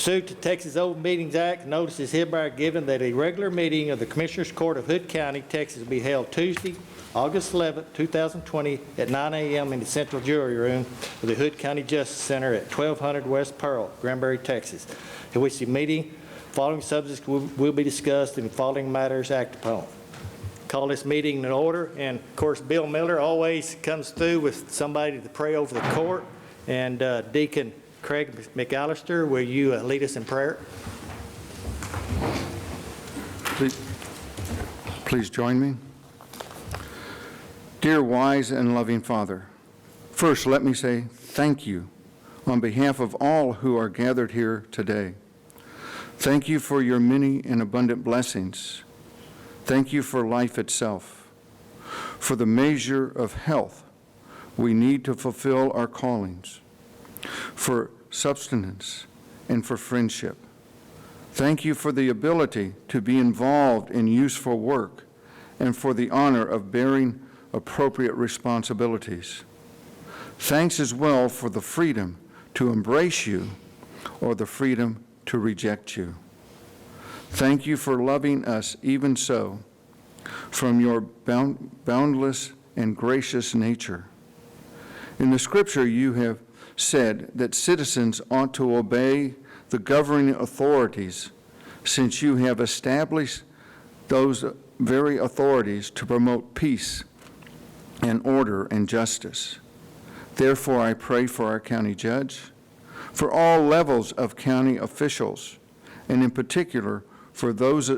Pursuant to Texas Open Meetings Act, notice is hereby given that a regular meeting of the Commissioners Court of Hood County, Texas will be held Tuesday, August 11, 2020 at 9 a.m. in the Central Jury Room of the Hood County Justice Center at 1200 West Pearl, Granbury, Texas, in which the meeting following subjects will be discussed and following matters acted upon. Call this meeting in order, and of course Bill Miller always comes through with somebody to pray over the court, and Deacon Craig McAllister, will you lead us in prayer? Please join me. Dear wise and loving Father, first let me say thank you on behalf of all who are gathered here today. Thank you for your many and abundant blessings. Thank you for life itself, for the measure of health we need to fulfill our callings, for subsistence and for friendship. Thank you for the ability to be involved in useful work and for the honor of bearing appropriate responsibilities. Thanks as well for the freedom to embrace you or the freedom to reject you. Thank you for loving us even so, from your boundless and gracious nature. In the scripture you have said that citizens ought to obey the governing authorities, since you have established those very authorities to promote peace and order and justice. Therefore, I pray for our county judge, for all levels of county officials, and in particular for those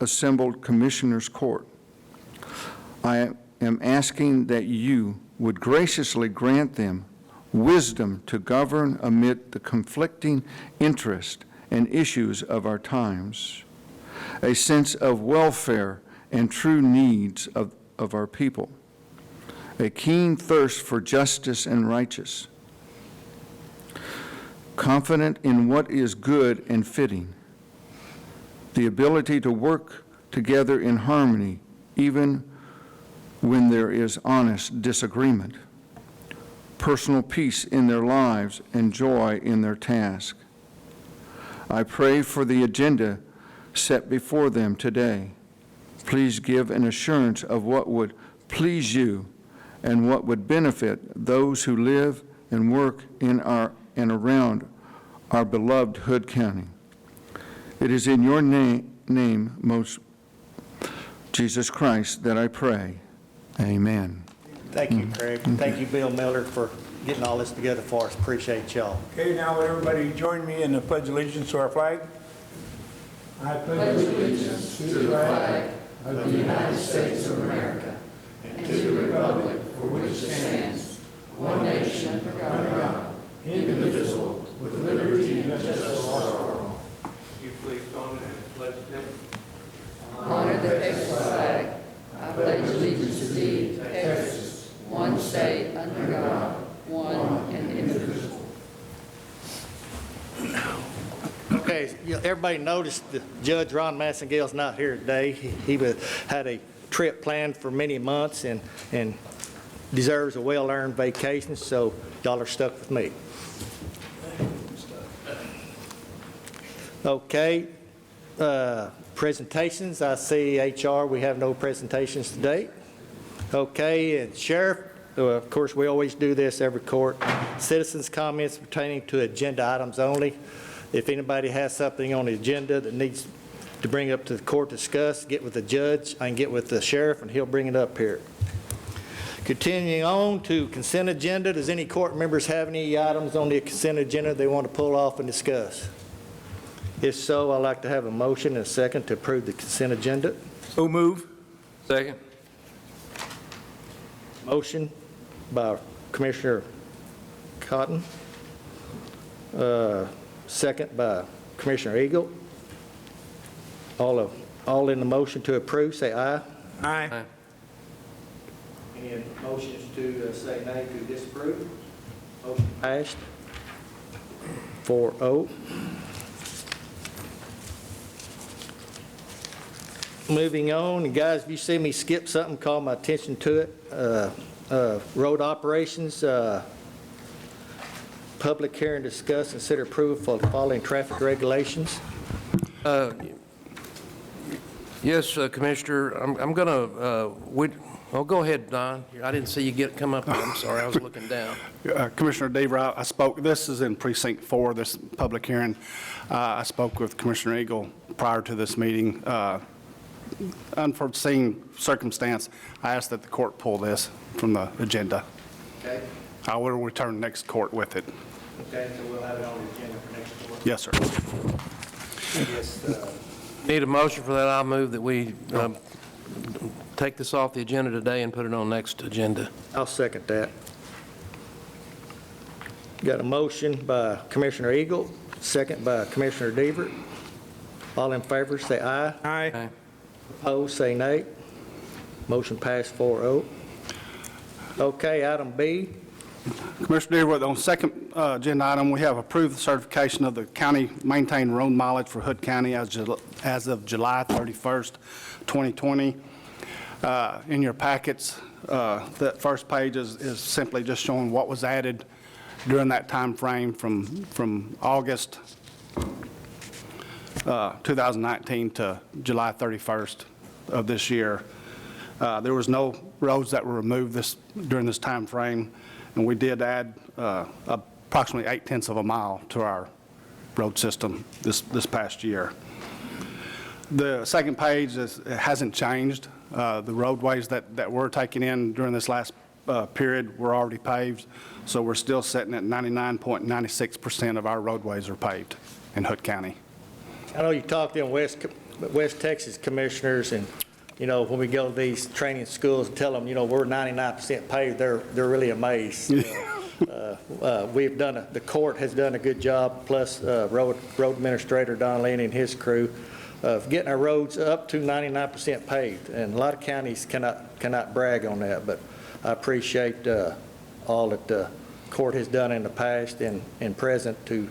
assembled commissioners' court. I am asking that you would graciously grant them wisdom to govern amid the conflicting interests and issues of our times, a sense of welfare and true needs of our people, a keen thirst for justice and righteousness, confident in what is good and fitting, the ability to work together in harmony even when there is honest disagreement, personal peace in their lives and joy in their task. I pray for the agenda set before them today. Please give an assurance of what would please you and what would benefit those who live and work in our and around our beloved Hood County. It is in your name, most Jesus Christ, that I pray. Amen. Thank you, Craig. Thank you, Bill Miller, for getting all this together for us. Appreciate y'all. Okay, now would everybody join me in the pledge of allegiance to our flag? I pledge allegiance to the flag of the United States of America and to the republic for which it stands, one nation, under God, indivisible, with liberty and justice for all. You please stand and pledge allegiance. Honor the Texas flag. I pledge allegiance to thee, Texas, one state, under God, one and indivisible. Okay, everybody noticed that Judge Ron Massengale's not here today. He had a trip planned for many months and deserves a well-earned vacation, so y'all are stuck with me. Okay, presentations. I see HR, we have no presentations today. Okay, and Sheriff, of course, we always do this every court. Citizens' comments pertaining to agenda items only. If anybody has something on the agenda that needs to bring up to the court to discuss, get with the judge, I can get with the sheriff, and he'll bring it up here. Continuing on to consent agenda, does any court members have any items on the consent agenda they want to pull off and discuss? If so, I'd like to have a motion and a second to approve the consent agenda. So move. Second. Motion by Commissioner Cotton. Second by Commissioner Eagle. All in the motion to approve, say aye. Aye. Any motions to say nay to disapprove? Motion passed. 4-0. Moving on, and guys, if you see me skip something, call my attention to it. Road operations, public hearing, discuss, consider approval for the following traffic regulations. Yes, Commissioner, I'm going to, go ahead, Don. I didn't see you come up here. I'm sorry, I was looking down. Commissioner Deaver, I spoke, this is in Precinct 4, this public hearing. I spoke with Commissioner Eagle prior to this meeting. Unforeseen circumstance, I asked that the court pull this from the agenda. Okay. I will return next court with it. Okay, so we'll have it on the agenda for next court. Yes, sir. Yes, Need a motion for that? I'll move that we take this off the agenda today and put it on next agenda. I'll second that. Got a motion by Commissioner Eagle, second by Commissioner Deaver. All in favor, say aye. Okay. Opposed, say nay. Motion passed 4-0. Okay, item B. Commissioner Deaver, on second agenda item, we have approved the certification of the county maintained road mileage for Hood County as of July 31st, 2020. In your packets, that first page is simply just showing what was added during that time frame from August 2019 to July 31st of this year. There was no roads that were removed during this time frame, and we did add approximately 0.8 of a mile to our road system this past year. The second page hasn't changed. The roadways that we're taking in during this last period were already paved, so we're still sitting at 99.96% of our roadways are paved in Hood County. I know you talked to them West Texas commissioners, and, you know, when we go to these training schools and tell them, you know, we're 99% paved, they're really amazed. The court has done a good job, plus road administrator Don Lynn and his crew, of getting our roads up to 99% paved. And a lot of counties cannot brag on that, but I appreciate all that the court has done in the past and present to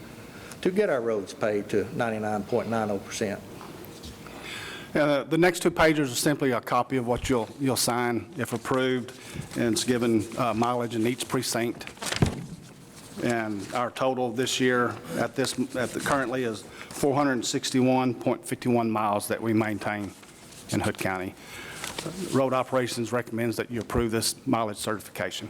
get our roads paved to 99.90%. The next two pages are simply a copy of what you'll sign if approved, and it's given mileage in each precinct. And our total this year currently is 461.51 miles that we maintain in Hood County. Road Operations recommends that you approve this mileage certification.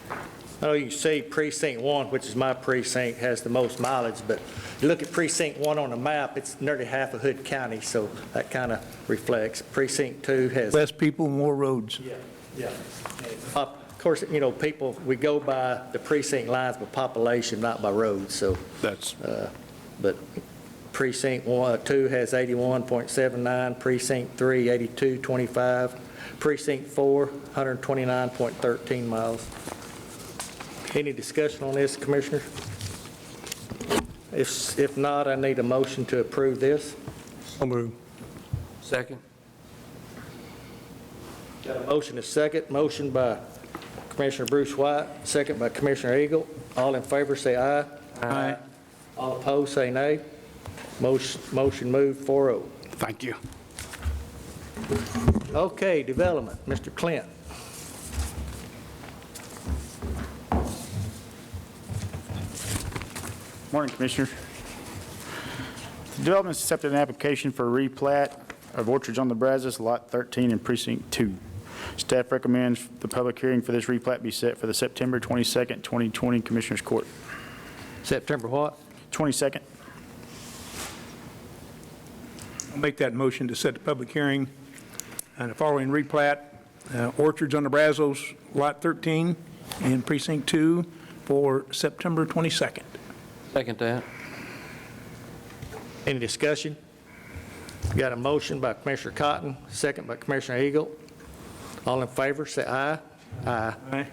I know you can see Precinct 1, which is my precinct, has the most mileage, but you look at Precinct 1 on the map, it's nearly half of Hood County, so that kind of reflects. Precinct 2 has... Less people, more roads. Yeah. Of course, you know, we go by the precinct lines by population, not by roads, so... That's But Precinct 2 has 81.79, Precinct 3, 82.25, Precinct 4, 129.13 miles. Any discussion on this, Commissioner? If not, I need a motion to approve this. So moved. Second? Got a motion, a second. Motion by Commissioner Bruce White, second by Commissioner Eagle. All in favor, say aye. Aye. All opposed, say nay. Motion moved 4-0. Thank you. Okay, development, Mr. Clint. Morning, Commissioner. The development accepted an application for a replat of Orchards on the Brazos, Lot 13 in Precinct 2. Staff recommends the public hearing for this replat be set for the September 22nd, 2020 Commissioners Court. September what? 22nd. I'll make that motion to set the public hearing on the following replat, Orchards on the Brazos, Lot 13 in Precinct 2 for September 22nd. Second that. Any discussion? Got a motion by Commissioner Cotton, second by Commissioner Eagle. All in favor, say aye. Aye. Aye.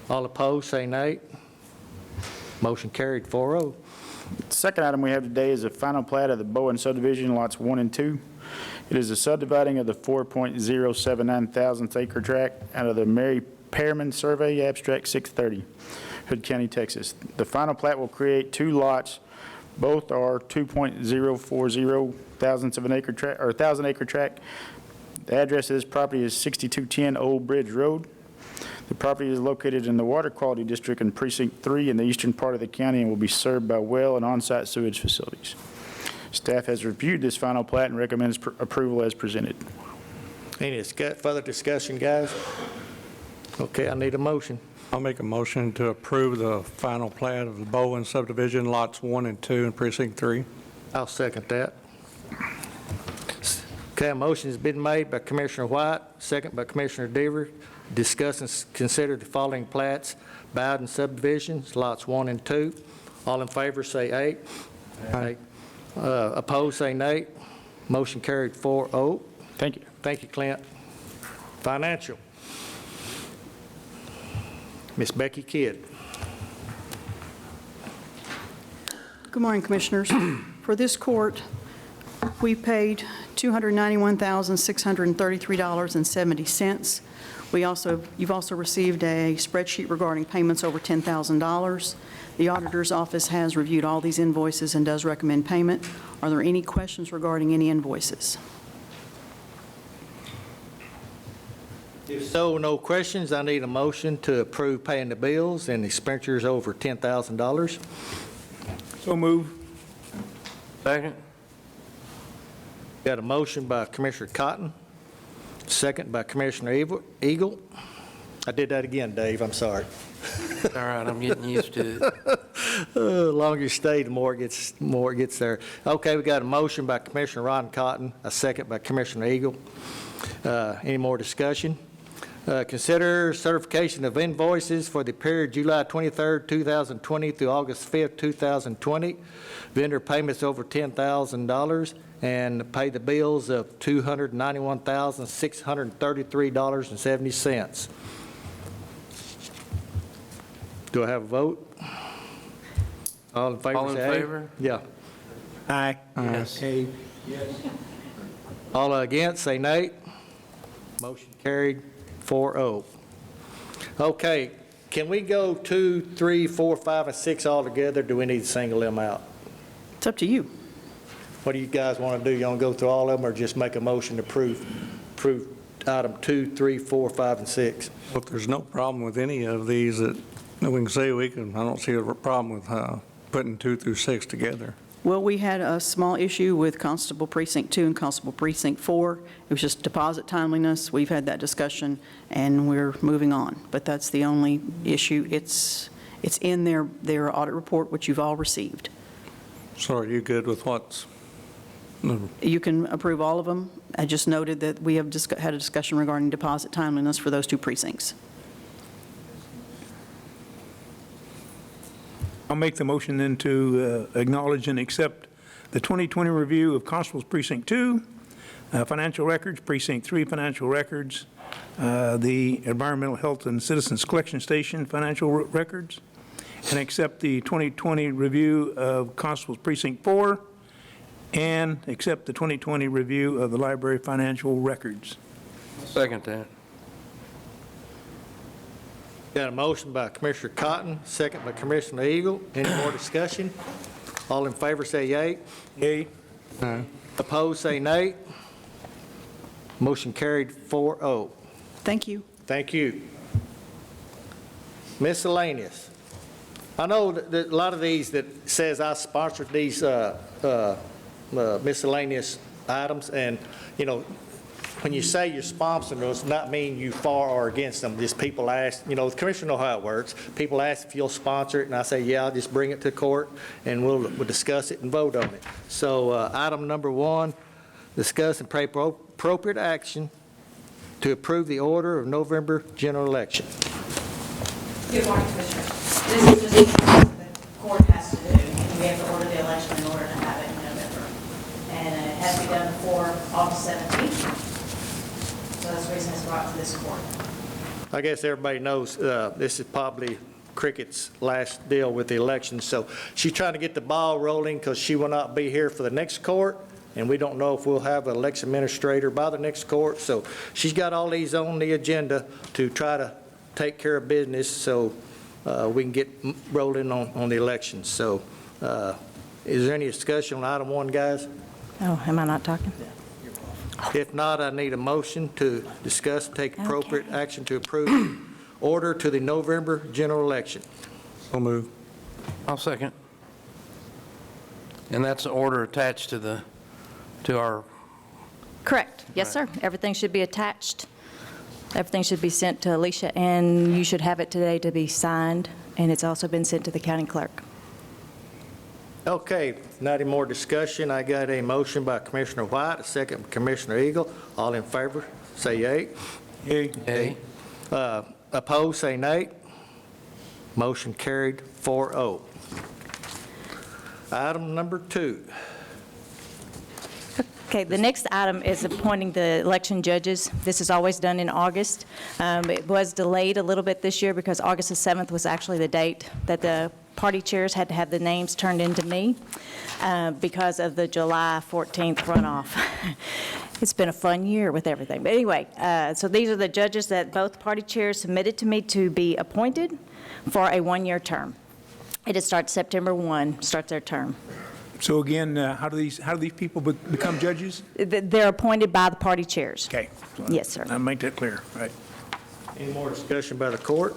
All opposed, say nay. Motion carried 4-0. The second item we have today is a final plat of the Bowen subdivision, lots 1 and 2. It is a subdividing of the 4.079 thousandth acre tract out of the Mary Pearman Survey, Abstract 630, Hood County, Texas. The final plat will create 2 lots. Both are 2.040 thousandths of an acre tract, or 1,000 acre tract. The address of this property is 6210 Old Bridge Road. The property is located in the Water Quality District in Precinct 3 in the eastern part of the county and will be served by well and on-site sewage facilities. Staff has reviewed this final plat and recommends approval as presented. Any further discussion, guys? Okay, I need a motion. I'll make a motion to approve the final plat of the Bowen subdivision, lots 1 and 2 in precinct 3. I'll second that. Okay, a motion has been made by Commissioner White, second by Commissioner Deaver. Discuss and consider the following plats, Bowden subdivisions, lots 1 and 2. All in favor, say aye. Aye. Opposed, say nay. Motion carried 4-0. Thank you. Thank you, Clint. Financial. Miss Becky Kidd. Good morning, Commissioners. For this court, we paid $291,633.70. You've also received a spreadsheet regarding payments over $10,000. The auditor's office has reviewed all these invoices and does recommend payment. Are there any questions regarding any invoices? If so, no questions. I need a motion to approve paying the bills and expenditures over $10,000. So move. Second? Got a motion by Commissioner Cotton, second by Commissioner Eagle. I did that again, Dave, I'm sorry. All right, I'm getting used to it. The longer you stay, the more it gets there. Okay, we got a motion by Commissioner Ron Cotton, a second by Commissioner Eagle. Any more discussion? Consider certification of invoices for the period July 23rd, 2020 through August 5th, 2020. Vendor payments over $10,000 and pay the bills of $291,633.70. Do I have a vote? All in favor, All in say aye. favor? Yeah. Aye. Yes. Aye. All against, say nay. Motion carried, 4-0. Okay, can we go 2, 3, 4, 5, and 6 all together? Do we need to single them out? It's up to you. What do you guys want to do? You want to go through all of them, or just make a motion to approve item 2, 3, 4, 5, and 6? If there's no problem with any of these that we can say, I don't see a problem with putting 2 through 6 together. Well, we had a small issue with Constable Precinct 2 and Constable Precinct 4. It was just deposit timeliness. We've had that discussion, and we're moving on. But that's the only issue. It's in their audit report, which you've all received. So are you good with what's? You can approve all of them. I just noted that we have had a discussion regarding deposit timeliness for those 2 precincts. I'll make the motion then to acknowledge and accept the 2020 review of Constables Precinct 2, financial records, Precinct 3 financial records, the Environmental Health and Citizens Collection Station financial records, and accept the 2020 review of Constables Precinct 4, and accept the 2020 review of the library financial records. Second that. Got a motion by Commissioner Cotton, second by Commissioner Eagle. Any more discussion? All in favor, say yea. Yea. Opposed, say nay. Motion carried, 4-0. Thank you. Thank you. Miscellaneous. I know that a lot of these that says I sponsored these miscellaneous items, and, you know, when you say you're sponsoring them, it does not mean you for or against them. Just people ask, you know, the commissioner know how it works. People ask if you'll sponsor it, and I say, yeah, I'll just bring it to court, and we'll discuss it and vote on it. So item number 1, discuss and take appropriate action to approve the order of November general election. Good morning, Commissioner. This is just something the court has to do. We have to order the election in order to have it in November. And it has to be done before August 17th. So that's the reason it's brought to this court. I guess everybody knows this is probably Cricket's last deal with the election. So she's trying to get the ball rolling because she will not be here for the next court. And we don't know if we'll have an election administrator by the next court. So she's got all these on the agenda to try to take care of business so we can get rolling on the elections. So is there any discussion on item 1, guys? Oh, am I not talking? If not, I need a motion to discuss and take appropriate action to approve order to the November general election. So move. I'll second. And that's the order attached to our, Correct. Yes, sir. Everything should be attached. Everything should be sent to Alicia, and you should have it today to be signed, and it's also been sent to the county clerk. Okay, not any more discussion. I got a motion by Commissioner White, a second by Commissioner Eagle. All in favor, say yea. Yay. Opposed, say nay. Motion carried 4-0. Item number 2. Okay, the next item is appointing the election judges. This is always done in August. It was delayed a little bit this year because August the 7th was actually the date that the party chairs had to have the names turned into me because of the July 14th runoff. It's been a fun year with everything. But anyway, so these are the judges that both party chairs submitted to me to be appointed for a one-year term. It starts September 1, starts their term. So again, how do these people become judges? They're appointed by the party chairs. Okay. Yes, sir. I'll make that clear, right? Any more discussion by the court?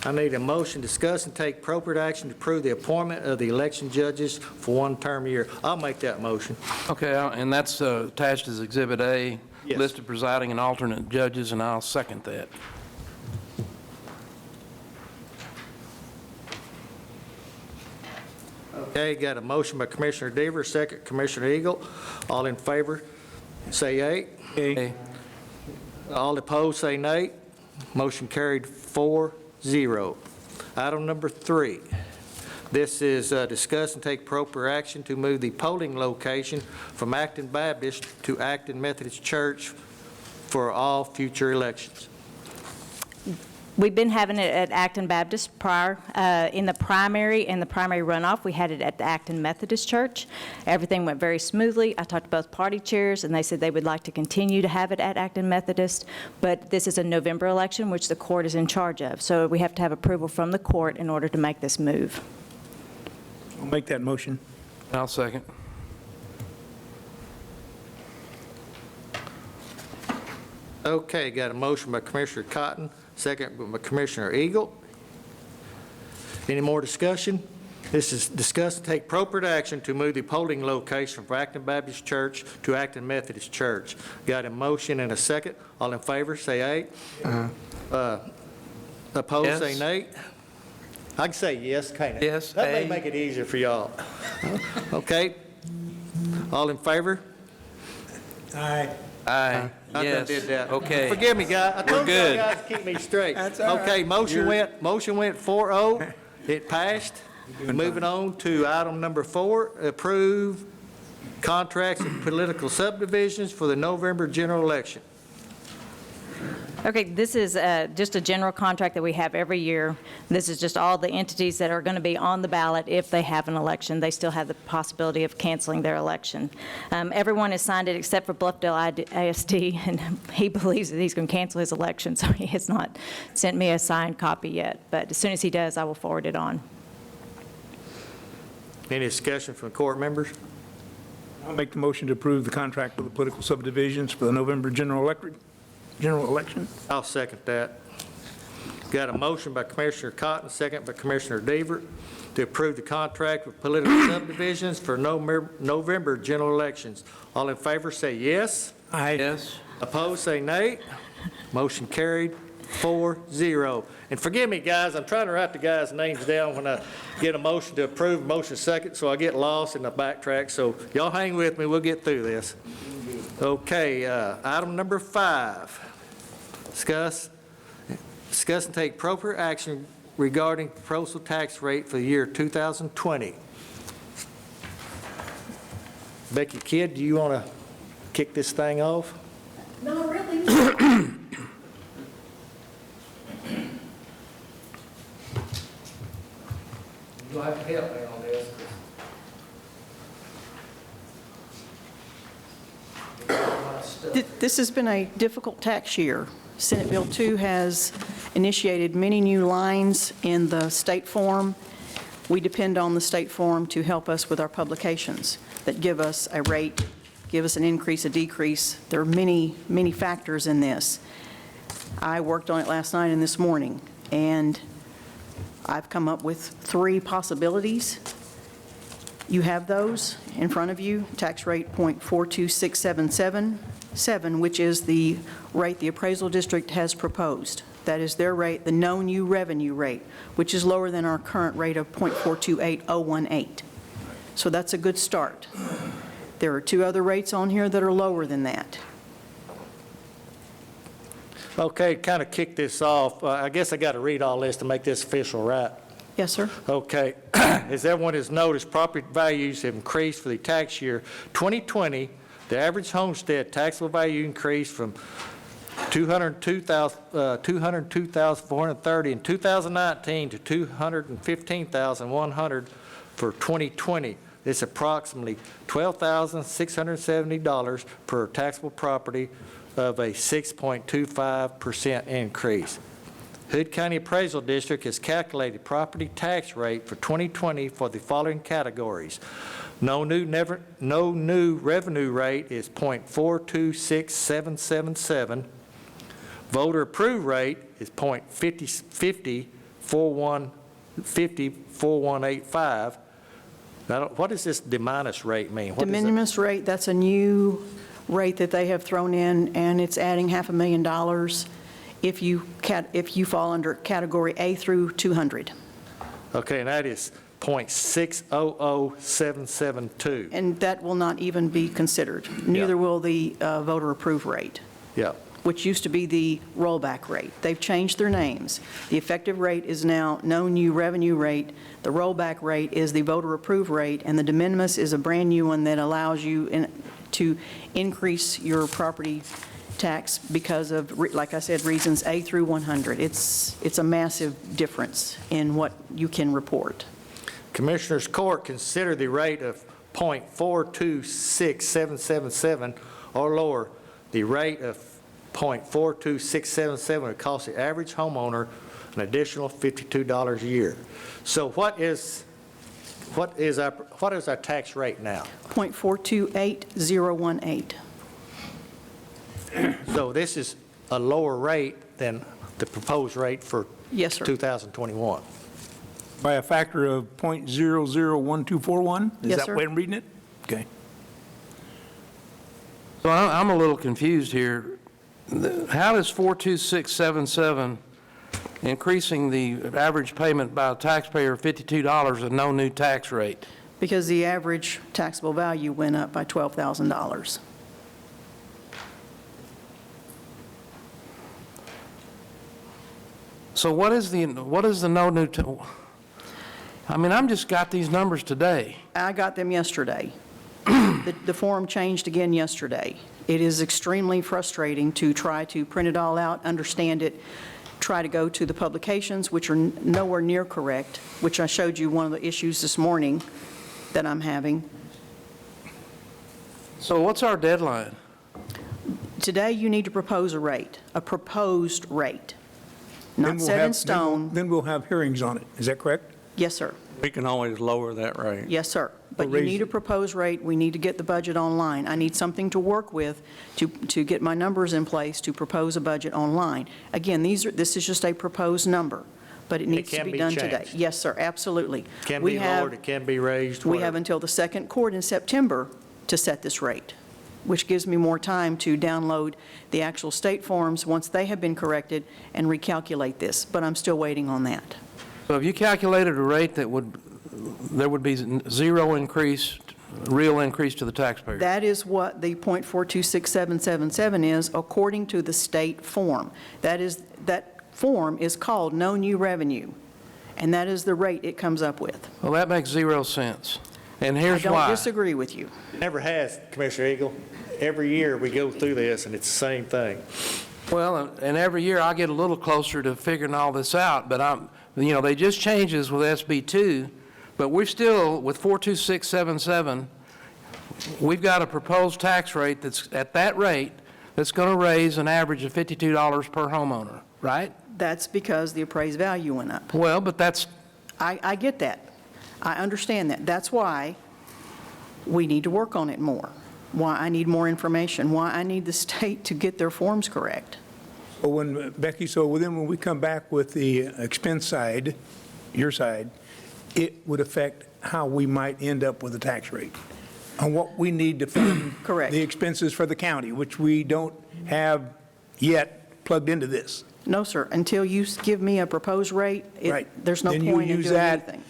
I need a motion, discuss, and take appropriate action to approve the appointment of the election judges for one-term year. I'll make that motion. okay, and that's attached as Exhibit A, Yes. list of presiding and alternate judges, and I'll second that. Okay, got a motion by Commissioner Deaver, second Commissioner Eagle. All in favor, say yea. Okay. All opposed, say nay. Motion carried 4-0. Item number 3. This is discuss and take appropriate action to move the polling location from Acton Baptist to Acton Methodist Church for all future elections. We've been having it at Acton Baptist prior. In the primary and the primary runoff, we had it at the Acton Methodist Church. Everything went very smoothly. I talked to both party chairs, and they said they would like to continue to have it at Acton Methodist, but this is a November election, which the court is in charge of. So we have to have approval from the court in order to make this move. I'll make that motion. I'll second. Okay, got a motion by Commissioner Cotton, second by Commissioner Eagle. Any more discussion? This is discuss and take appropriate action to move the polling location from Acton Baptist Church to Acton Methodist Church. Got a motion and a second. All in favor, say aye. Opposed, Yes. say nay. I can say yes, can't I? Yes, That may aye. make it easier for y'all. Okay. All in favor? Aye. Aye. I done Yes. did that. Okay. Forgive me, guys. I told you good. guys to keep me straight. That's all Okay, right. motion went 4-0. It passed. Moving on to item number 4, approve contracts and political subdivisions for the November general election. Okay, this is just a general contract that we have every year. This is just all the entities that are going to be on the ballot if they have an election. They still have the possibility of canceling their election. Everyone has signed it except for Bluffdale ISD, and he believes that he's going to cancel his election, so he has not sent me a signed copy yet. But as soon as he does, I will forward it on. Any discussion from court members? I'll make the motion to approve the contract with the political subdivisions for the November general election. I'll second that. Got a motion by Commissioner Cotton, second by Commissioner Deaver, to approve the contract with political subdivisions for November general elections. All in favor, say yes. Aye. Yes. Opposed, say nay. Motion carried 4-0. And forgive me, guys, I'm trying to write the guys' names down when I get a motion to approve, motion second, so I get lost in the backtrack. So y'all hang with me, we'll get through this. Okay, item number 5. Discuss and take appropriate action regarding proposal tax rate for the year 2020. Becky Kidd, do you want to kick this thing off? No, really. You'll have to help me on this. This has been a difficult tax year. Senate Bill 2 has initiated many new lines in the state form. We depend on the state form to help us with our publications that give us a rate, give us an increase, a decrease. There are many, many factors in this. I worked on it last night and this morning, and I've come up with 3 possibilities. You have those in front of you, tax rate .426777, which is the rate the appraisal district has proposed. That is their rate, the no new revenue rate, which is lower than our current rate of .428018. So that's a good start. There are 2 other rates on here that are lower than that. Okay, kind of kick this off. I guess I got to read all this to make this official, right? Yes, sir? Okay. As everyone has noticed, property values have increased for the tax year 2020. The average homestead taxable value increased from $202,430 in 2019 to $215,100 for 2020. It's approximately $12,670 per taxable property of a 6.25% increase. Hood County Appraisal District has calculated property tax rate for 2020 for the following categories. No new revenue rate is .426777. Voter approved rate is .504185. Now, what does this de minimis rate mean? De minimis rate, that's a new rate that they have thrown in, and it's adding $500,000 if you fall under category A through 200. Okay, and that is .600772. And that will not even be considered. Neither will the voter approved rate, Yeah. which used to be the rollback rate. They've changed their names. The effective rate is now no new revenue rate. The rollback rate is the voter approved rate, and the de minimis is a brand-new one that allows you to increase your property tax because of, like I said, reasons A through 100. It's a massive difference in what you can report. Commissioners Court consider the rate of .426777 or lower. The rate of .42677 would cost the average homeowner an additional $52 a year. So what is our tax rate now? .428018. So this is a lower rate than the proposed rate for Yes, sir. 2021. By a factor of .001241? Yes, Is that sir. the way I'm reading it? Okay. So I'm a little confused here. How does 42677 increasing the average payment by a taxpayer of $52 at no new tax rate? Because the average taxable value went up by $12,000. So what is the no new, I mean, I'm just got these numbers today. I got them yesterday. The form changed again yesterday. It is extremely frustrating to try to print it all out, understand it, try to go to the publications, which are nowhere near correct, which I showed you one of the issues this morning that I'm having. So what's our deadline? Today, you need to propose a rate, a proposed rate, not Then we'll set in have- stone. Then we'll have hearings on it. Is that correct? Yes, sir. We can always lower that rate. Yes, sir. But you raise need a it. proposed rate. We need to get the budget online. I need something to work with to get my numbers in place to propose a budget online. Again, this is just a proposed number, but it needs to can be be done today. changed. Yes, sir, absolutely. Can We be have- lowered, it can be raised. We have whatever. until the second court in September to set this rate, which gives me more time to download the actual state forms once they have been corrected and recalculate this, but I'm still waiting on that. So if you calculated a rate there would be zero increase, real increase to the taxpayer? That is what the .426777 is, according to the state form. That form is called no new revenue, and that is the rate it comes up with. Well, that makes 0 sense. And I here's don't why. disagree with you. Never has, Commissioner Eagle. Every year we go through this and it's the same thing. Well, and every year I get a little closer to figuring all this out, but they just changed this with SB2, but we're still, with 42677, we've got a proposed tax rate that's at that rate that's going to raise an average of $52 per homeowner, right? That's because the appraised value went up. Well, but that's, I get that. I understand that. That's why we need to work on it more, why I need more information, why I need the state to get their forms correct. Well, when, Becky, so then when we come back with the expense side, your side, it would affect how we might end up with a tax rate on what we need to fund Correct. the expenses for the county, which we don't have yet plugged into this. No, sir, until you give me a proposed rate, Right. there's no Then you point in use doing that. anything.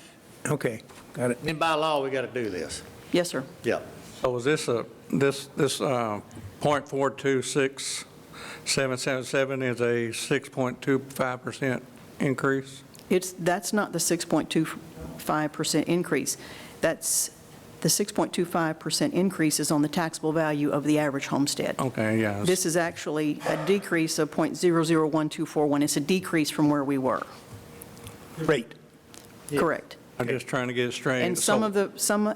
Okay, got it. And by law, we got to do this. Yes, sir. Yeah. So is this .426777 is a 6.25% increase? That's not the 6.25% increase. That's, the 6.25% increase is on the taxable value of the average homestead. Okay, yeah. This is actually a decrease of .001241. It's a decrease from where we were. Rate. Correct. I'm just trying to get it straight. And some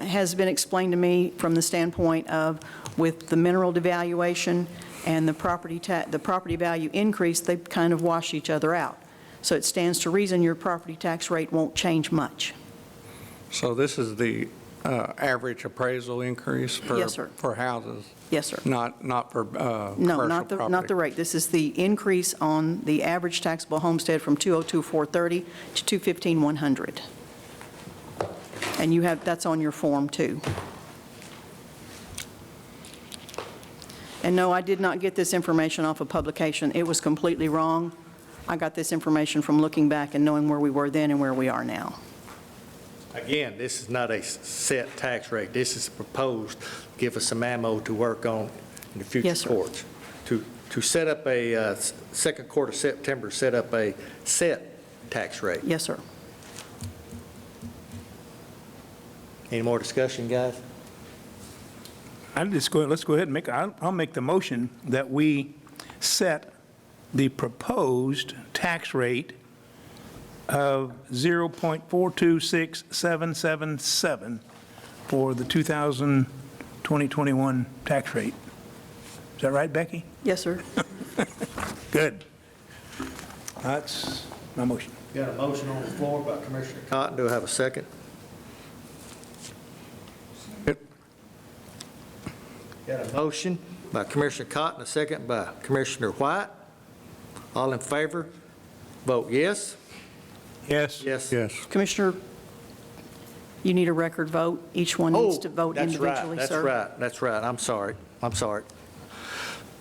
has been explained to me from the standpoint of, with the mineral devaluation and the property value increase, they kind of wash each other out. So it stands to reason your property tax rate won't change much. So this is the average appraisal increase for? Yes, sir. For houses, Yes, sir. not for commercial No, property? not the rate. This is the increase on the average taxable homestead from 202,430 to 215,100. And you have, that's on your form, too. And no, I did not get this information off of publication. It was completely wrong. I got this information from looking back and knowing where we were then and where we are now. Again, this is not a set tax rate. This is proposed, give us some ammo to work on in the future Yes, sir. courts. To set up a, second quarter September, set up a set tax rate. Yes, sir. Any more discussion, guys? Let's go ahead and I'll make the motion that we set the proposed tax rate of 0.426777 for the 2021 tax rate. Is that right, Becky? Yes, sir. Good. That's my motion. Got a motion on the floor by Commissioner Cotton. Do I have a second? Got a motion by Commissioner Cotton, a second by Commissioner White. All in favor, vote yes. Yes? Yes. Yes. Commissioner, you need a record vote. Each one needs to vote individually, sir. That's right. I'm sorry.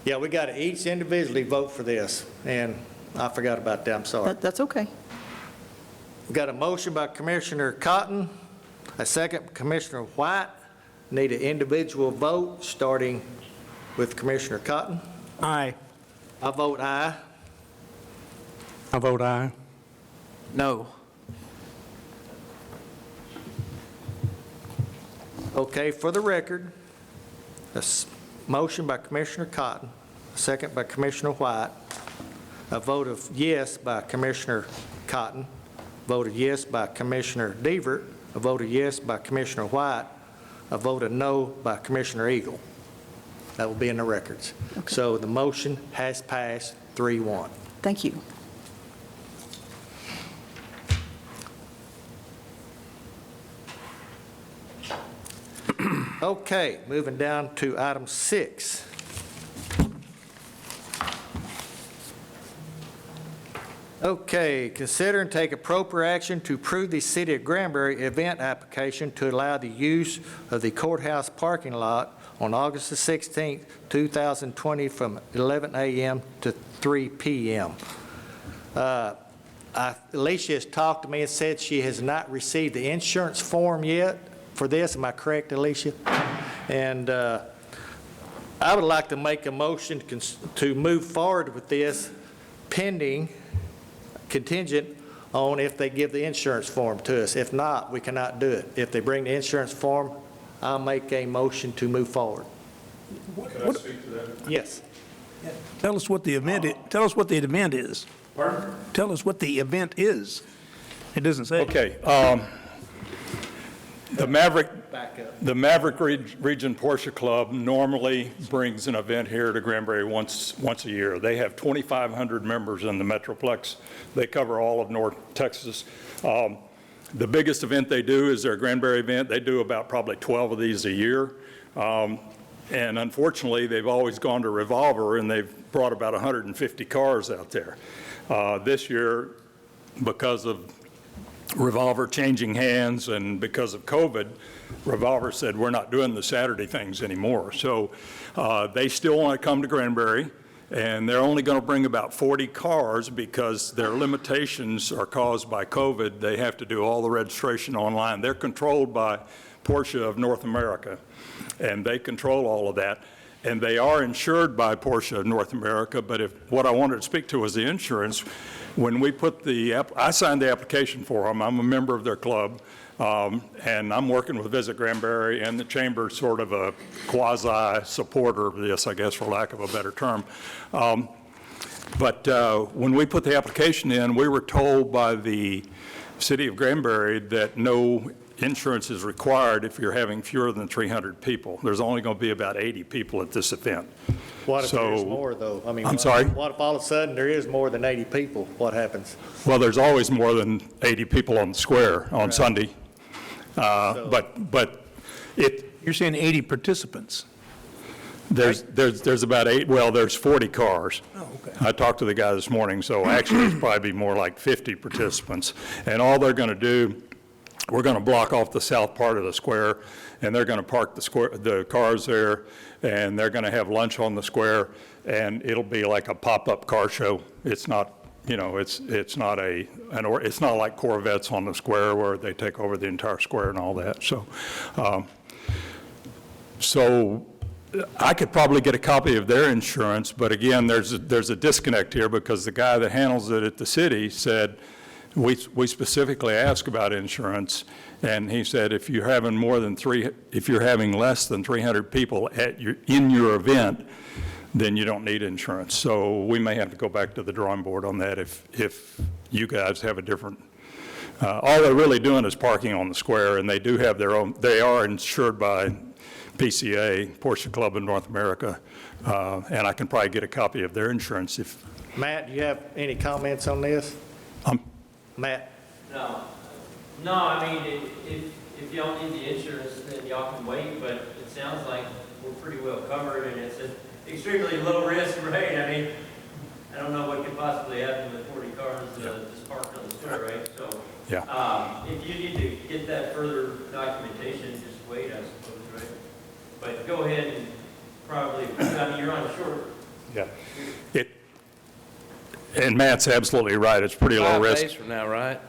Yeah, we got to each individually vote for this, and I forgot about that. I'm sorry. That's okay. We got a motion by Commissioner Cotton, a second by Commissioner White. Need an individual vote, starting with Commissioner Cotton. Aye. I vote aye. I vote aye. No. Okay, for the record, a motion by Commissioner Cotton, a second by Commissioner White, a vote of yes by Commissioner Cotton, vote of yes by Commissioner Deavert, a vote of yes by Commissioner White, a vote of no by Commissioner Eagle. That will be in the records. Okay. So the motion has passed 3-1. Thank you. Okay, moving down to item 6. Okay, consider and take appropriate action to approve the City of Granbury event application to allow the use of the courthouse parking lot on August the 16th, 2020 from 11 a.m. to 3 p.m. Alicia has talked to me and said she has not received the insurance form yet for this. Am I correct, Alicia? And I would like to make a motion to move forward with this pending, contingent on if they give the insurance form to us. If not, we cannot do it. If they bring the insurance form, I'll make a motion to move forward. Can I speak to that? Yes. Tell us what the event is. Tell us what the event is. Pardon? Tell us what the event is. It doesn't say. Okay. The Maverick Region Porsche Club normally brings an event here to Granbury once a year. They have 2,500 members in the Metroplex. They cover all of North Texas. The biggest event they do is their Granbury event. They do about probably 12 of these a year. And unfortunately, they've always gone to Revolver, and they've brought about 150 cars out there. This year, because of Revolver changing hands and because of COVID, Revolver said, we're not doing the Saturday things anymore. So they still want to come to Granbury, and they're only going to bring about 40 cars because their limitations are caused by COVID. They have to do all the registration online. They're controlled by Porsche of North America, and they control all of that. And they are insured by Porsche of North America, but what I wanted to speak to was the insurance. When we put I signed the application for them. I'm a member of their club, and I'm working with Visit Granbury, and the chamber is sort of a quasi-supporter of this, I guess, for lack of a better term. But when we put the application in, we were told by the city of Granbury that no insurance is required if you're having fewer than 300 people. There's only going to be about 80 people at this event. What if there's more, though? I mean, I'm sorry? What if all of a sudden there is more than 80 people? What happens? Well, there's always more than 80 people on the square on Sunday. But You're saying 80 participants? there's about there's 40 cars. Oh, okay. I talked to the guy this morning, so actually it's probably more like 50 participants. And all they're going to do, we're going to block off the south part of the square, and they're going to park the cars there, and they're going to have lunch on the square, and it'll be like a pop-up car show. It's not, it's not like Corvettes on the square where they take over the entire square and all that. So I could probably get a copy of their insurance, but again, there's a disconnect here because the guy that handles it at the city said, we specifically asked about insurance, and he said if you're having less than 300 people in your event, then you don't need insurance. So we may have to go back to the drawing board on that if you guys have a different. All they're really doing is parking on the square, and they do have their own. They are insured by PCA, Porsche Club in North America, and I can probably get a copy of their insurance if. Matt, do you have any comments on this? Matt? No, I mean, if y'all need the insurance, then y'all can wait, but it sounds like we're pretty well covered, and it's an extremely low risk, right? I mean, I don't know what could possibly happen with 40 cars just parked on the square, right? So, if you need to get that further documentation, just wait, I suppose, right? But go ahead and probably, I mean, you're on short. Yeah. And Matt's absolutely right. It's pretty low risk. 5 days from now, right?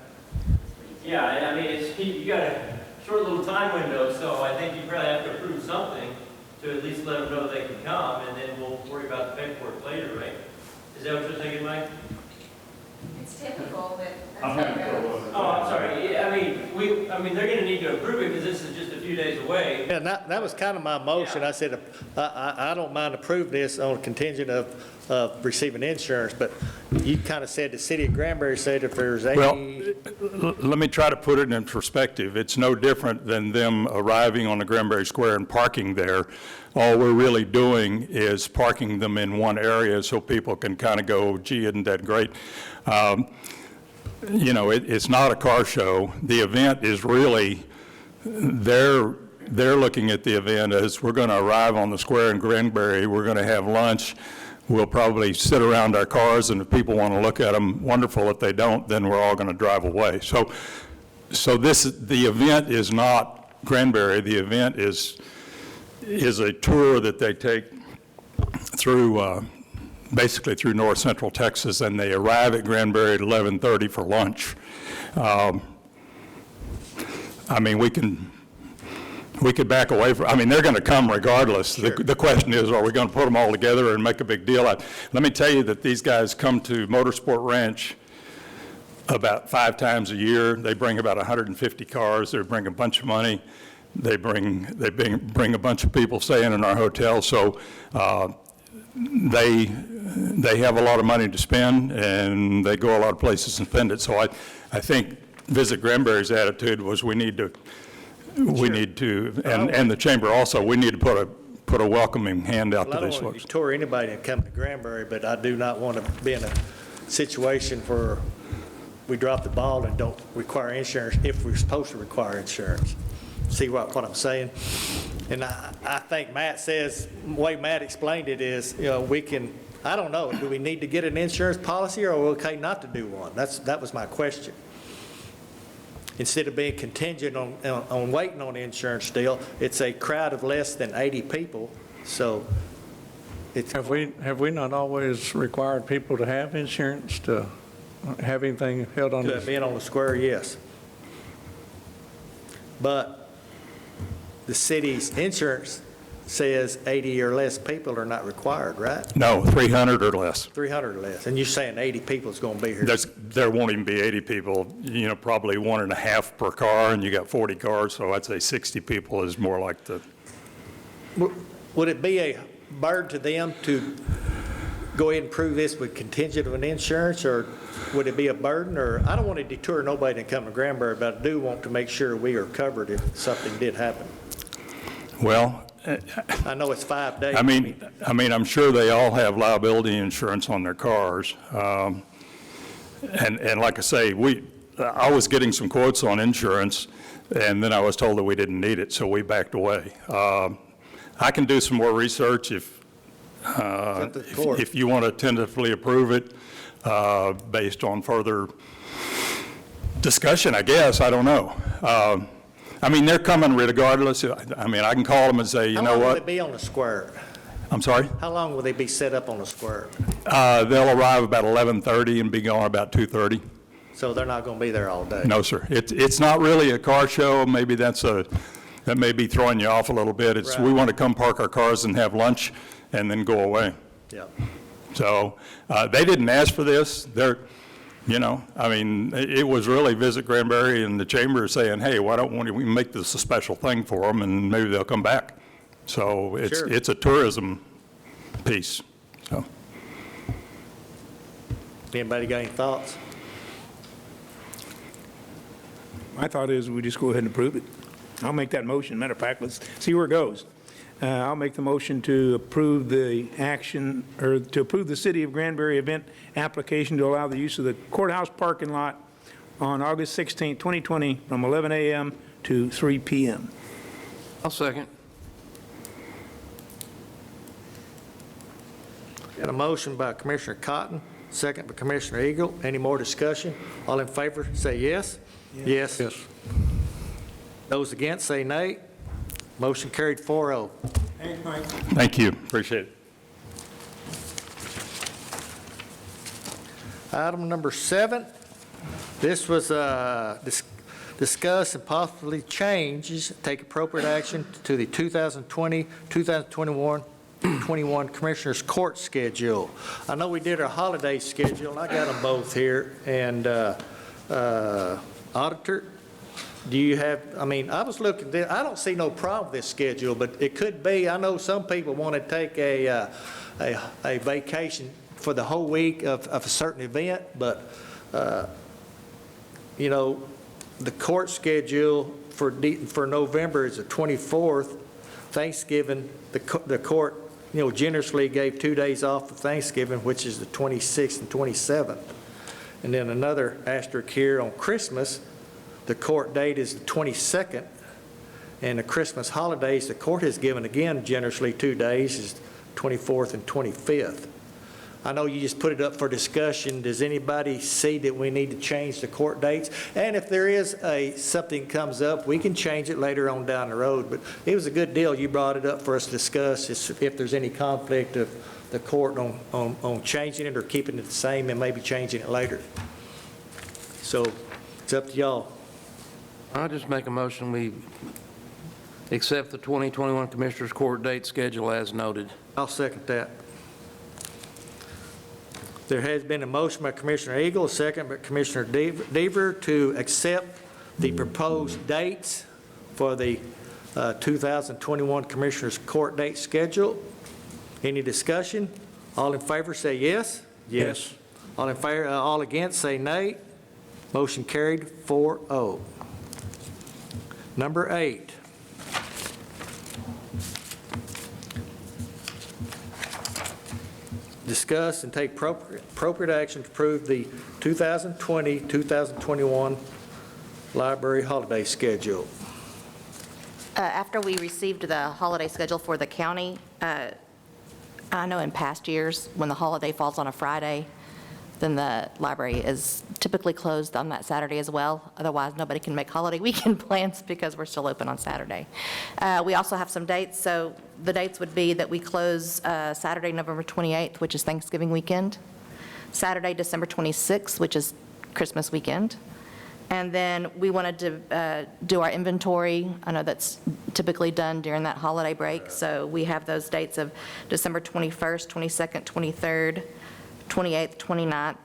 Yeah, I mean, you got a short little time window, so I think you probably have to approve something to at least let them know they can come, and then we'll worry about the paperwork later, right? Is that what you're thinking, Mike? It's typical, but I'm that's happy how it to goes. go. Oh, I'm sorry. Yeah, I mean, they're gonna need to approve it because this is just a few days away. Yeah, that was kind of my motion. I said, I don't mind approving this on contingent of receiving insurance, but you kind of said the city of Granbury said if there's any. Well, let me try to put it in perspective. It's no different than them arriving on the Granbury Square and parking there. All we're really doing is parking them in one area so people can kind of go, gee, isn't that great? It's not a car show. The event is really, they're looking at the event as we're going to arrive on the square in Granbury, we're going to have lunch, we'll probably sit around our cars, and if people want to look at them, wonderful. If they don't, then we're all going to drive away. So the event is not Granbury. The event is a tour that they take through, basically through north central Texas, and they arrive at Granbury at 11:30 for lunch. I mean, we could back away from, I mean, they're going to come regardless. Sure. The question is, are we going to put them all together and make a big deal? Let me tell you that these guys come to Motorsport Ranch about 5 times a year. They bring about 150 cars. They bring a bunch of money. They bring a bunch of people staying in our hotel. So they have a lot of money to spend, and they go a lot of places and spend it. So I think Visit Granbury's attitude was we need to, and the chamber also, we need to put a welcoming hand out to these folks. I don't want to detour anybody to come to Granbury, but I do not want to be in a situation where we drop the ball and don't require insurance if we're supposed to require insurance. See what I'm saying? And I think Matt says, the way Matt explained it is, we can, I don't know, do we need to get an insurance policy, or are we okay not to do one? That was my question. Instead of being contingent on waiting on the insurance deal, it's a crowd of less than 80 people, so it's. Have we not always required people to have insurance, to have anything held on? To have been on the square, yes. But the city's insurance says 80 or less people are not required, right? No, 300 or less. 300 or less. And you're saying 80 people is going to be here? There won't even be 80 people, probably 1.5 per car, and you got 40 cars, so I'd say 60 people is more like the. Would it be a burden to them to go ahead and prove this with contingent of an insurance, or would it be a burden? Or I don't want to deter nobody to come to Granbury, but I do want to make sure we are covered if something did happen. Well, I know it's 5 days. I mean, I'm sure they all have liability insurance on their cars. And like I say, I was getting some quotes on insurance, and then I was told that we didn't need it, so we backed away. I can do some more research if you want to tentatively approve it based on further discussion, I guess. I don't know. They're coming regardless. I can call them and say, you know what? How long will they be on the square? I'm sorry? How long will they be set up on the square? They'll arrive about 11:30 and be gone about 2:30. So they're not going to be there all day? No, sir. It's not really a car show. Maybe that may be throwing you off a little bit. It's Right. We want to come park our cars and have lunch and then go away. Yeah. So they didn't ask for this. It was really Visit Granbury and the chamber saying, hey, why don't we make this a special thing for them, and maybe they'll come back. So Sure. it's a tourism piece. So Anybody got any thoughts? My thought is we just go ahead and approve it. I'll make that motion. Matter of fact, let's see where it goes. I'll make the motion to approve the action, or to approve the City of Granbury event application to allow the use of the courthouse parking lot on August 16, 2020, from 11 a.m. to 3 p.m. I'll second. Got a motion by Commissioner Cotton, second by Commissioner Eagle. Any more discussion? All in favor, say yes. Yes. Yes. Those against, say nay. Motion carried 4-0. Thanks, Mike. thank you. Appreciate it. Item number 7, this was discuss and possibly changes, take appropriate action to the 2020-2021 Commissioners Court schedule. I know we did our holiday schedule, and I got them both here. And Auditor, do you have, I was looking, I don't see no problem with this schedule, but it could be, I know some people want to take a vacation for the whole week of a certain event, but, the court schedule for November is the 24th. Thanksgiving, the court, generously gave 2 days off for Thanksgiving, which is the 26th and 27th. And then another asterisk here on Christmas, the court date is the 22nd, and the Christmas holidays, the court has given again generously 2 days, is 24th and 25th. I know you just put it up for discussion. Does anybody see that we need to change the court dates? And if there is something comes up, we can change it later on down the road. But it was a good deal. You brought it up for us to discuss if there's any conflict of the court on changing it or keeping it the same and maybe changing it later. So it's up to y'all. I'll just make a motion, we accept the 2021 Commissioners Court date schedule as noted. I'll second that. There has been a motion by Commissioner Eagle, a second by Commissioner Deaver to accept the proposed dates for the 2021 Commissioners Court date schedule. Any discussion? All in favor say yes. Yes. All in favor, all against say nay. Motion carried 4-0. Number 8. Discuss and take appropriate action to approve the 2020-2021 library holiday schedule. After we received the holiday schedule for the county, I know in past years, when the holiday falls on a Friday, then the library is typically closed on that Saturday as well. Otherwise, nobody can make holiday weekend plans because we're still open on Saturday. We also have some dates, so the dates would be that we close Saturday, November 28th, which is Thanksgiving weekend, Saturday, December 26th, which is Christmas weekend, and then we wanted to do our inventory. I know that's typically done during that holiday break, so we have those dates of December 21st, 22nd, 23rd, 28th, 29th,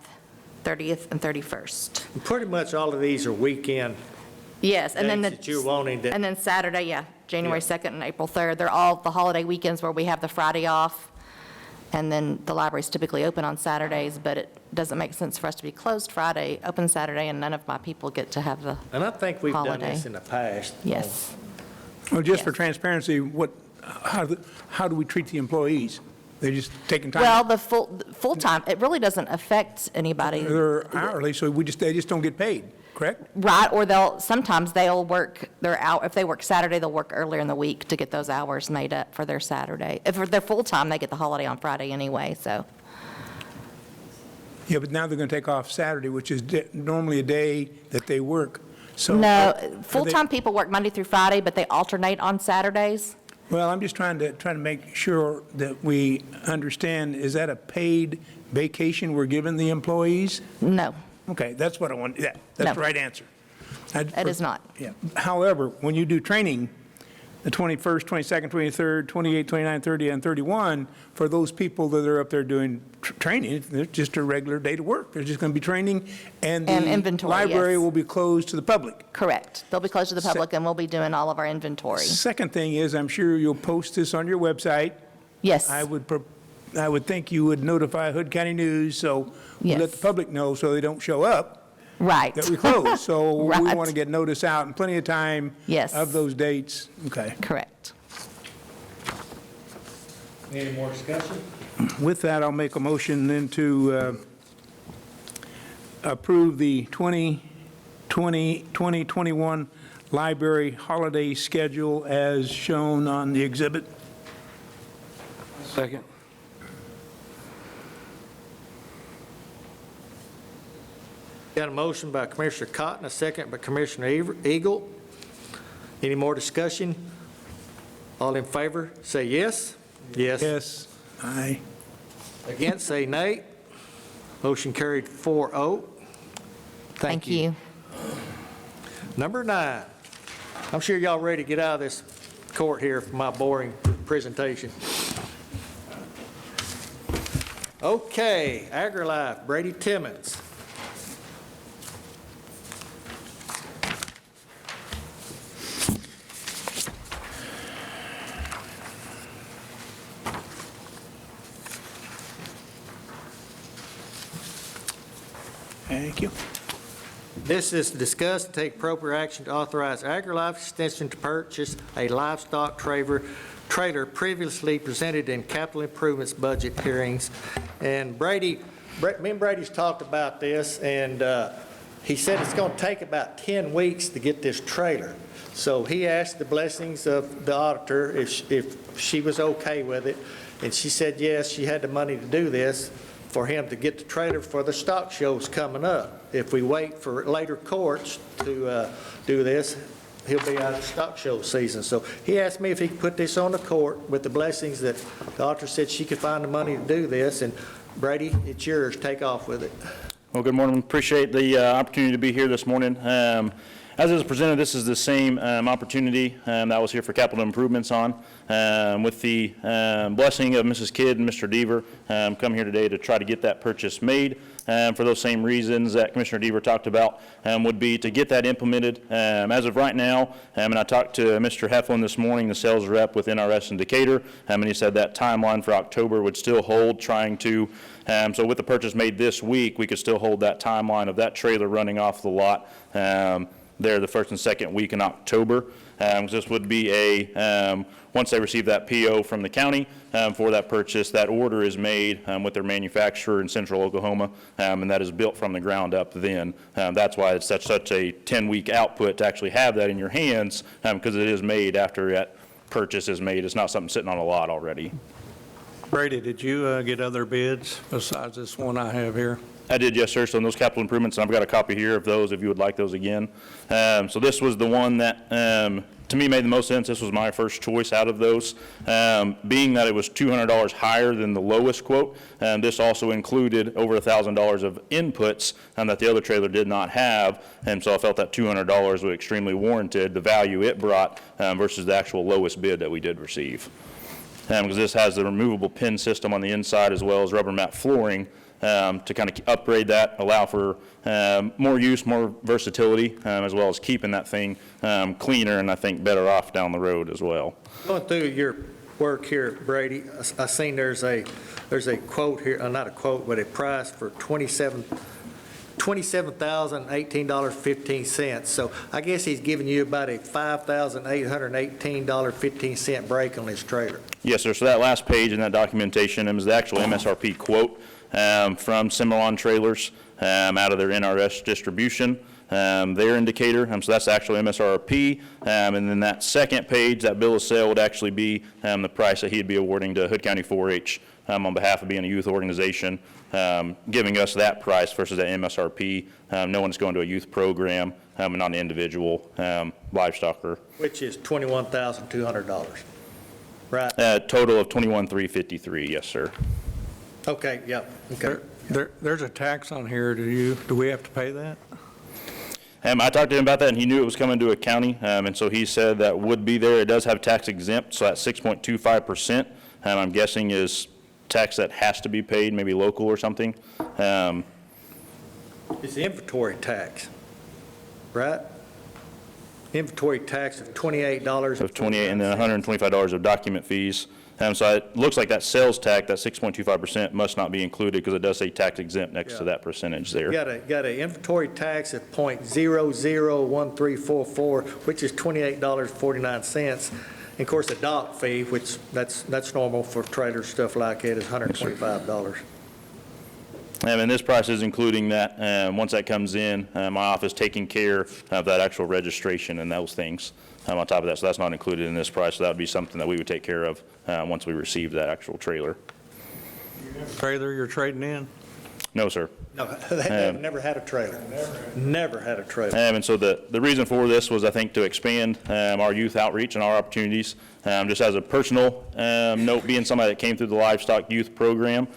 30th, and 31st. Pretty much all of these are weekend Yes, and then dates that you're wanting to. and then Saturday, yeah, January Yeah. 2nd and April 3rd. They're all the holiday weekends where we have the Friday off, and then the library's typically open on Saturdays, but it doesn't make sense for us to be closed Friday, open Saturday, and none of my people get to have the And I think we've done holiday. this in the past. Yes. Well, just for Yes. transparency, how do we treat the employees? They just taking time? Well, the full-time, it really doesn't affect anybody. They're hourly, so they just don't get paid, correct? Right, or sometimes they'll work their hour, if they work Saturday, they'll work earlier in the week to get those hours made up for their Saturday. If they're full-time, they get the holiday on Friday anyway, so. Yeah, but now they're going to take off Saturday, which is normally a day that they work, so. No, are they- full-time people work Monday through Friday, but they alternate on Saturdays. Well, I'm just trying to make sure that we understand, is that a paid vacation we're giving the employees? No, Okay, that's what I want, yeah, that's the No. right answer. it is not. Yeah. However, when you do training, the 21st, 22nd, 23rd, 28th, 29th, 30th, and 31, for those people that are up there doing training, it's just a regular day to work. There's just going to be training, and And the inventory, library yes. will be closed to the public. Correct. They'll be closed to the public, and we'll be doing all of our inventory. Second thing is, I'm sure you'll post this on your website. Yes. I would think you would notify Hood County News, so we let Yes. the public know so they don't show up Right. that we close. So we Right. want to get notice out in plenty of time Yes. of those dates. Okay. Correct. Any more discussion? With that, I'll make a motion then to approve the 2020-2021 library holiday schedule as shown on the exhibit. Second. Got a motion by Commissioner Cotton, a second by Commissioner Eagle. Any more discussion? All in favor, say yes. Yes. Yes. Aye. Against, say nay. Motion carried 4-0. Thank you. Number 9. I'm sure y'all ready to get out of this court here for my boring presentation. Okay, AgriLife, Brady Timmons. Thank you. This is to discuss and take appropriate action to authorize AgriLife Extension to purchase a livestock trailer previously presented in capital improvements budget hearings. And me and Brady's talked about this, and he said it's going to take about 10 weeks to get this trailer. So he asked the blessings of the auditor if she was okay with it, and she said yes, she had the money to do this for him to get the trailer for the stock shows coming up. If we wait for later courts to do this, he'll be out of stock show season. So he asked me if he could put this on the court with the blessings that the auditor said she could find the money to do this. And Brady, it's yours. Take off with it. Well, good morning. Appreciate the opportunity to be here this morning. As it was presented, this is the same opportunity that I was here for capital improvements on. With the blessing of Mrs. Kidd and Mr. Deaver, come here today to try to get that purchase made for those same reasons that Commissioner Deaver talked about, would be to get that implemented. As of right now, and I talked to Mr. Heflin this morning, the sales rep with NRS in Decatur, and he said that timeline for October would still hold, trying to, so with the purchase made this week, we could still hold that timeline of that trailer running off the lot. there the first and second week in October. This would be once they receive that PO from the county for that purchase, that order is made with their manufacturer in central Oklahoma, and that is built from the ground up then. That's why it's such a 10-week output to actually have that in your hands, because it is made after that purchase is made. It's not something sitting on a lot already. Brady, did you get other bids besides this one I have here? I did, yes, sir. So on those capital improvements, and I've got a copy here of those if you would like those again. So this was the one that, to me, made the most sense. This was my first choice out of those. Being that it was $200 higher than the lowest quote, this also included over $1,000 of inputs that the other trailer did not have. And so I felt that $200 was extremely warranted, the value it brought versus the actual lowest bid that we did receive. Because this has the removable pin system on the inside as well as rubber mat flooring to kind of upgrade that, allow for more use, more versatility, as well as keeping that thing cleaner and I think better off down the road as well. Going through your work here, Brady, I seen there's a quote here, not a quote, but a price for $27,018.15. So I guess he's giving you about a $5,818.15 break on this trailer. Yes, sir. So that last page in that documentation is the actual MSRP quote from Cimarron Trailers out of their NRS distribution. Their indicator, so that's the actual MSRP, and then that second page, that bill of sale would actually be the price that he'd be awarding to Hood County 4-H on behalf of being a youth organization, giving us that price versus that MSRP, knowing it's going to a youth program and not an individual livestocker. Which is $21,200, right? Total of $21,353, yes, sir. Okay, yep, okay. There's a tax on here. Do we have to pay that? I talked to him about that, and he knew it was coming to a county, and so he said that would be there. It does have tax exempt, so that's 6.25%. I'm guessing is tax that has to be paid, maybe local or something. It's the inventory tax, right? Inventory tax of $28. Of $28, and then $125 of document fees. So it looks like that sales tax, that 6.25%, must not be included because it does say tax exempt next to that percentage there. Got a inventory tax of .001344, which is $28.49. And of course, a dock fee, which that's normal for trailer stuff like it, is $125. And this price is including that, once that comes in, my office taking care of that actual registration and those things on top of that. So that's not included in this price. So that would be something that we would take care of once we receive that actual trailer. Trailer you're trading in? No, sir. No, they've never had a trailer. Never had a trailer. And so the reason for this was, I think, to expand our youth outreach and our opportunities. Just as a personal note, being somebody that came through the Livestock Youth Program,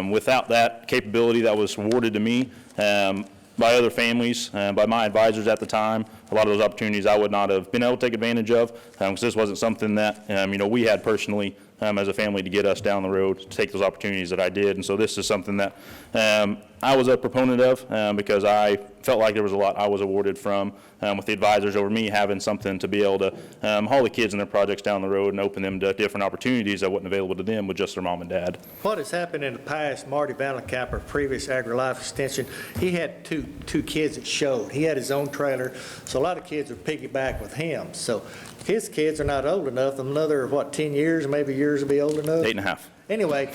without that capability that was awarded to me by other families, by my advisors at the time, a lot of those opportunities I would not have been able to take advantage of, because this wasn't something that we had personally as a family to get us down the road to take those opportunities that I did. And so this is something that I was a proponent of because I felt like there was a lot I was awarded from with the advisors over me having something to be able to haul the kids and their projects down the road and open them to different opportunities that wasn't available to them with just their mom and dad. What has happened in the past, Marty Vandekamp, our previous AgriLife Extension, he had two kids that showed. He had his own trailer, so a lot of kids would piggyback with him. So his kids are not old enough. Another, 10 years, maybe years to be old enough? 8.5. Anyway,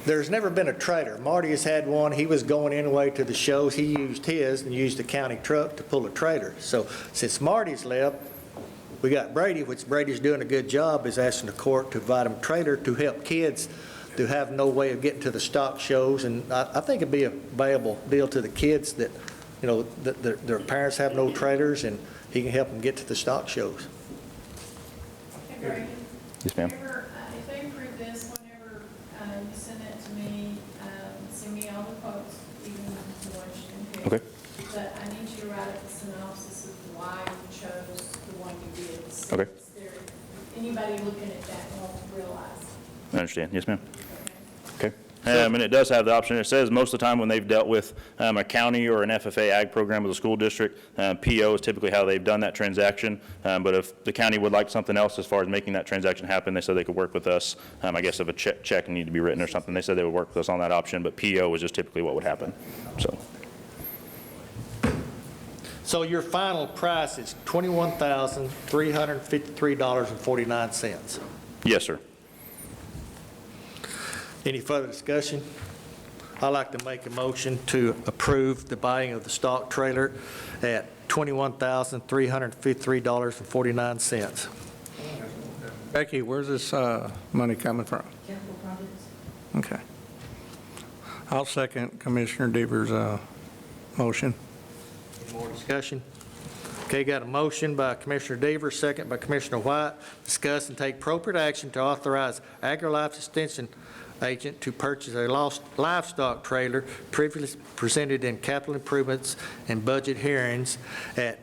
there's never been a trailer. Marty has had one. He was going anyway to the shows. He used his and used the county truck to pull a trailer. So since Marty's left, we got Brady, which Brady's doing a good job, is asking the court to provide him a trailer to help kids who have no way of getting to the stock shows. And I think it'd be a valuable deal to the kids that, that their parents have no trailers, and he can help them get to the stock shows. Yes, ma'am. If they approve this, whenever you send it to me, send me all the quotes, even the ones you can pick. Okay. But I need you to write up a synopsis of why you chose the one you did. Okay. Anybody looking at that won't realize. I understand. Yes, ma'am. Okay. And it does have the option. It says most of the time when they've dealt with a county or an FFA ag program with a school district, PO is typically how they've done that transaction. But if the county would like something else as far as making that transaction happen, they said they could work with us. I guess if a check needed to be written or something, they said they would work with us on that option. But PO was just typically what would happen. So your final price is $21,353.49. Yes, sir. Any further discussion? I'd like to make a motion to approve the buying of the stock trailer at $21,353.49. Becky, where's this money coming from? Capital projects. Okay. I'll second Commissioner Deaver's motion. Any more discussion? Okay, got a motion by Commissioner Deaver, second by Commissioner White. Discuss and take appropriate action to authorize AgriLife Extension agent to purchase a livestock trailer previously presented in capital improvements and budget hearings at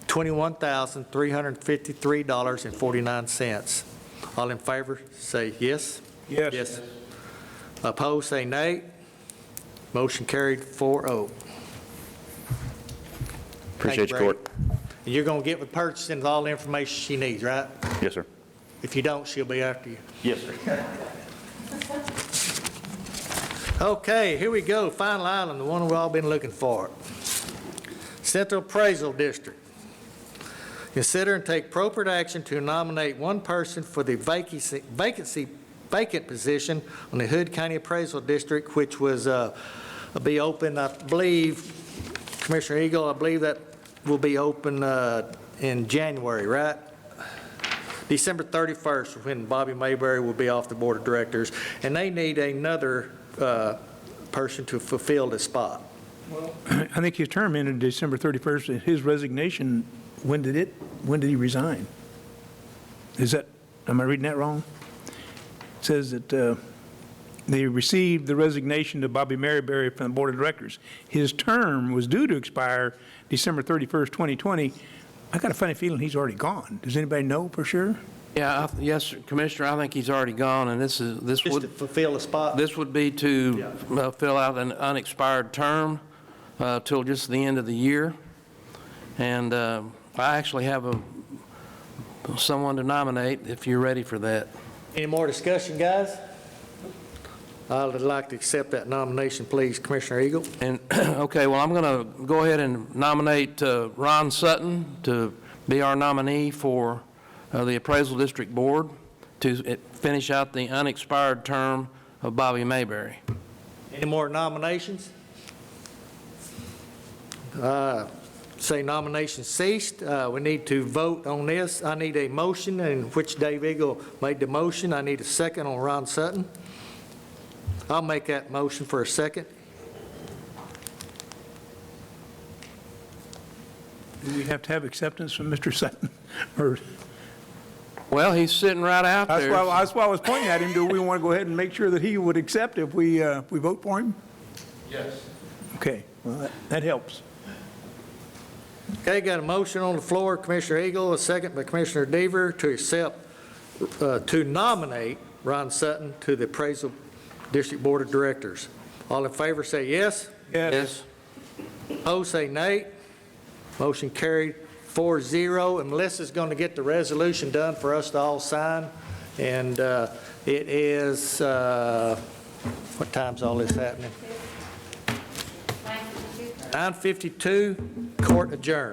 $21,353.49. All in favor, say yes. Yes. Yes. Opposed, say nay. Motion carried 4-0. Appreciate Thank you, you, Court. And you're going to get with purchasing all the information she needs, right? Yes, sir. If you don't, she'll be after you. Yes, sir. Okay, here we go. Final item, the one we've all been looking for. Central Appraisal District. Consider and take appropriate action to nominate one person for the vacant position on the Hood County Appraisal District, which was be open, I believe, Commissioner Eagle, I believe that will be open in January, right? December 31st, when Bobby Mayberry will be off the Board of Directors, and they need another person to fulfill the spot. I think his term ended December 31st. His resignation, when did he resign? Am I reading that wrong? It says that they received the resignation to Bobby Mayberry from the Board of Directors. His term was due to expire December 31st, 2020. I got a funny feeling he's already gone. Does anybody know for sure? Yeah, yes, Commissioner, I think he's already gone, and this Just to would, fulfill the spot? this would be to fill out an unexpired term till just the end of the year. And I actually have someone to nominate if you're ready for that. Any more discussion, guys? I'd like to accept that nomination, please, Commissioner Eagle. And, okay, well, I'm going to go ahead and nominate Ron Sutton to be our nominee for the Appraisal District Board to finish out the unexpired term of Bobby Mayberry. Any more nominations? Say nominations ceased. We need to vote on this. I need a motion in which Dave Eagle made the motion. I need a second on Ron Sutton. I'll make that motion for a second. Do we have to have acceptance from Mr. Sutton? Or Well, he's sitting right out there. that's why I was pointing at him. Do we want to go ahead and make sure that he would accept if we vote for him? Yes. Okay, well, that helps. Okay, got a motion on the floor, Commissioner Eagle, a second by Commissioner Deaver to accept, to nominate Ron Sutton to the Appraisal District Board of Directors. All in favor say yes. Yes. Opposed say nay. Motion carried 4-0. And Melissa's going to get the resolution done for us to all sign. And it is, what time's all this happening? 9:52. Court adjourned.